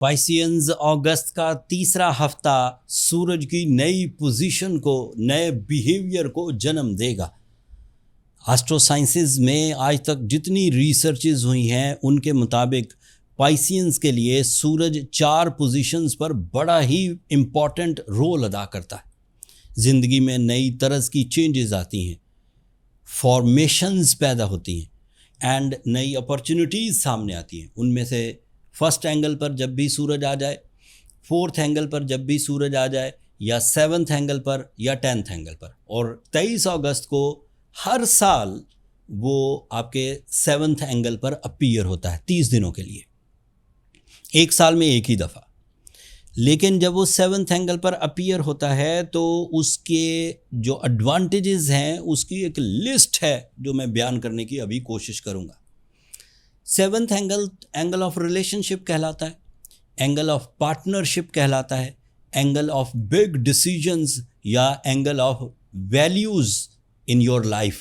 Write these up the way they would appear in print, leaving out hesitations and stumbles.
پائسینز اگست کا تیسرا ہفتہ سورج کی نئی پوزیشن کو، نئے بیہیویئر کو جنم دے گا۔ آسٹرو سائنسز میں آج تک جتنی ریسرچز ہوئی ہیں ان کے مطابق پائسینز کے لیے سورج 4 پوزیشنز پر بڑا ہی امپورٹنٹ رول ادا کرتا ہے۔ زندگی میں نئی طرز کی چینجز آتی ہیں، فارمیشنز پیدا ہوتی ہیں اینڈ نئی اپرچونٹیز سامنے آتی ہیں۔ ان میں سے فرسٹ اینگل پر جب بھی سورج آ جائے، فورتھ اینگل پر جب بھی سورج آ جائے، یا سیونتھ اینگل پر یا 10th اینگل پر، اور 23 اگست کو ہر سال وہ آپ کے 7th اینگل پر اپیئر ہوتا ہے 30 دنوں کے لیے، ایک سال میں ایک ہی دفعہ۔ لیکن جب وہ 7th اینگل پر اپیئر ہوتا ہے تو اس کے جو ایڈوانٹیجز ہیں اس کی ایک لسٹ ہے جو میں بیان کرنے کی ابھی کوشش کروں گا۔ 7th اینگل آف ریلیشن شپ کہلاتا ہے، اینگل آف پارٹنرشپ کہلاتا ہے، اینگل آف بگ ڈیسیجنز یا angle of values in your life,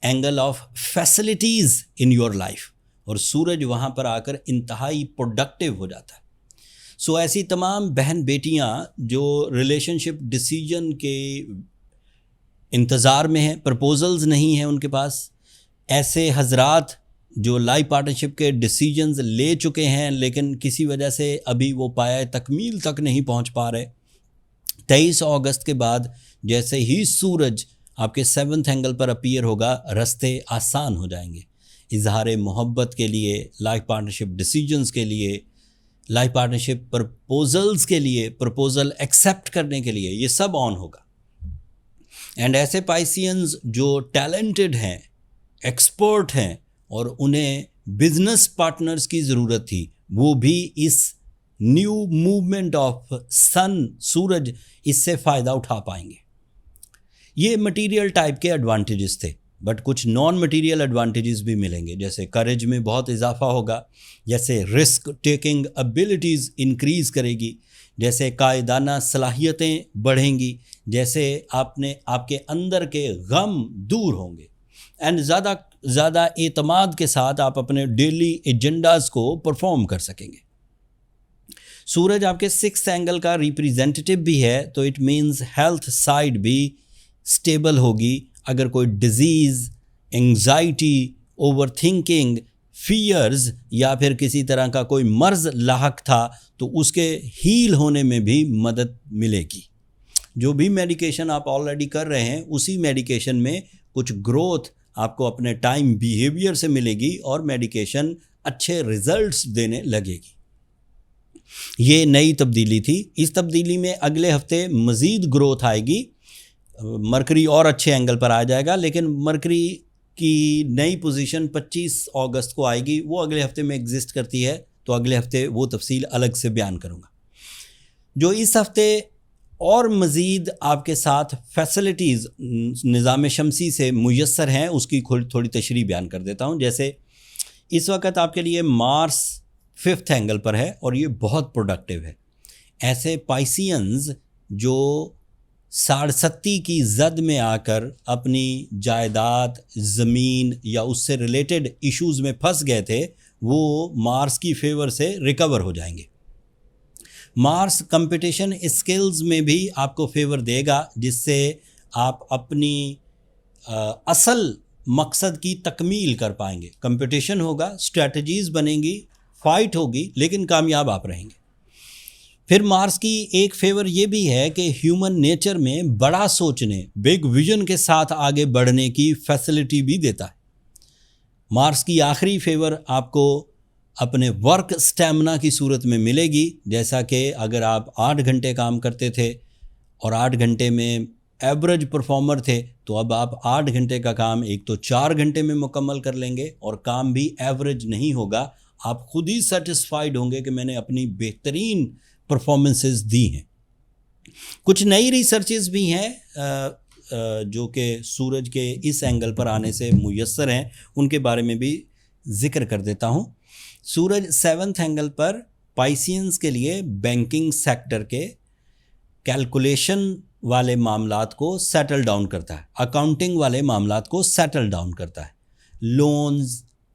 angle of facilities in your life, اور سورج وہاں پر آ کر انتہائی پروڈکٹیو ہو جاتا ہے۔ سو ایسی تمام بہن بیٹیاں جو ریلیشن شپ ڈیسیجن کے انتظار میں ہیں، پرپوزلز نہیں ہیں ان کے پاس، ایسے حضرات جو لائف پارٹنرشپ کے ڈیسیجنز لے چکے ہیں لیکن کسی وجہ سے ابھی وہ پایہ تکمیل تک نہیں پہنچ پا رہے، 23 اگست کے بعد جیسے ہی سورج آپ کے 7th اینگل پر اپیئر ہوگا، رستے آسان ہو جائیں گے اظہار محبت کے لیے، لائف پارٹنرشپ ڈیسیجنز کے لیے، لائف پارٹنرشپ پرپوزلز کے لیے، پرپوزل ایکسیپٹ کرنے کے لیے، یہ سب آن ہوگا۔ اینڈ ایسے پائسینز جو ٹیلنٹڈ ہیں، ایکسپرٹ ہیں اور انہیں بزنس پارٹنرز کی ضرورت تھی، وہ بھی اس نیو موومنٹ آف سورج اس سے فائدہ اٹھا پائیں گے۔ یہ مٹیریل ٹائپ کے ایڈوانٹیجز تھے، بٹ کچھ نان مٹیریل ایڈوانٹیجز بھی ملیں گے، جیسے کریج میں بہت اضافہ ہوگا، جیسے رسک ٹیکنگ ابیلٹیز انکریز کرے گی، جیسے قائدانہ صلاحیتیں بڑھیں گی، جیسے آپ کے اندر کے غم دور ہوں گے، اینڈ زیادہ اعتماد کے ساتھ آپ اپنے ڈیلی ایجنڈاز کو پرفارم کر سکیں گے۔ سورج آپ کے 6th اینگل کا ریپریزنٹیٹیو بھی ہے، تو اٹ مینز ہیلتھ سائڈ بھی سٹیبل ہوگی۔ اگر کوئی disease, anxiety, overthinking, fears یا پھر کسی طرح کا کوئی مرض لاحق تھا تو اس کے ہیل ہونے میں بھی مدد ملے گی۔ جو بھی میڈیکیشن آپ آلریڈی کر رہے ہیں اسی میڈیکیشن میں کچھ گروتھ آپ کو اپنے ٹائم بیہیویئر سے ملے گی اور میڈیکیشن اچھے ریزلٹس دینے لگے گی۔ یہ نئی تبدیلی تھی۔ اس تبدیلی میں اگلے ہفتے مزید گروتھ آئے گی، مرکری اور اچھے اینگل پر آ جائے گا، لیکن مرکری کی نئی پوزیشن 25 اگست کو آئے گی، وہ اگلے ہفتے میں ایگزسٹ کرتی ہے، تو اگلے ہفتے وہ تفصیل الگ سے بیان کروں گا۔ جو اس ہفتے اور مزید آپ کے ساتھ فیسلٹیز نظام شمسی سے میسر ہیں اس کی تھوڑی تشریح بیان کر دیتا ہوں۔ جیسے اس وقت آپ کے لیے مارس 5th اینگل پر ہے اور یہ بہت پروڈکٹیو ہے۔ ایسے پائسینز جو 67 کی زد میں آ کر اپنی جائیداد، زمین یا اس سے ریلیٹڈ ایشوز میں پھنس گئے تھے، وہ مارس کی فیور سے ریکور ہو جائیں گے۔ مارس کمپٹیشن اسکلز میں بھی آپ کو فیور دے گا، جس سے آپ اپنی اصل مقصد کی تکمیل کر پائیں گے۔ کمپٹیشن ہوگا، اسٹریٹجیز بنیں گی، فائٹ ہوگی، لیکن کامیاب آپ رہیں گے۔ پھر مارس کی ایک فیور یہ بھی ہے کہ ہیومن نیچر میں بڑا سوچنے، بگ ویژن کے ساتھ آگے بڑھنے کی فیسلٹی بھی دیتا ہے۔ مارس کی آخری فیور آپ کو اپنے ورک سٹیمنا کی صورت میں ملے گی، جیسا کہ اگر آپ 8 گھنٹے کام کرتے تھے اور 8 گھنٹے میں ایوریج پرفارمر تھے، تو اب آپ 8 گھنٹے کا کام ایک تو 4 گھنٹے میں مکمل کر لیں گے، اور کام بھی ایوریج نہیں ہوگا، آپ خود ہی سیٹسفائیڈ ہوں گے کہ میں نے اپنی بہترین پرفارمنسز دی ہیں۔ کچھ نئی ریسرچز بھی ہیں جو کہ سورج کے اس اینگل پر آنے سے میسر ہیں، ان کے بارے میں بھی ذکر کر دیتا ہوں۔ سورج 7th اینگل پر پائسینز کے لیے بینکنگ سیکٹر کے کیلکولیشن والے معاملات کو سیٹل ڈاؤن کرتا ہے، اکاؤنٹنگ والے معاملات کو سیٹل ڈاؤن کرتا ہے، لونز،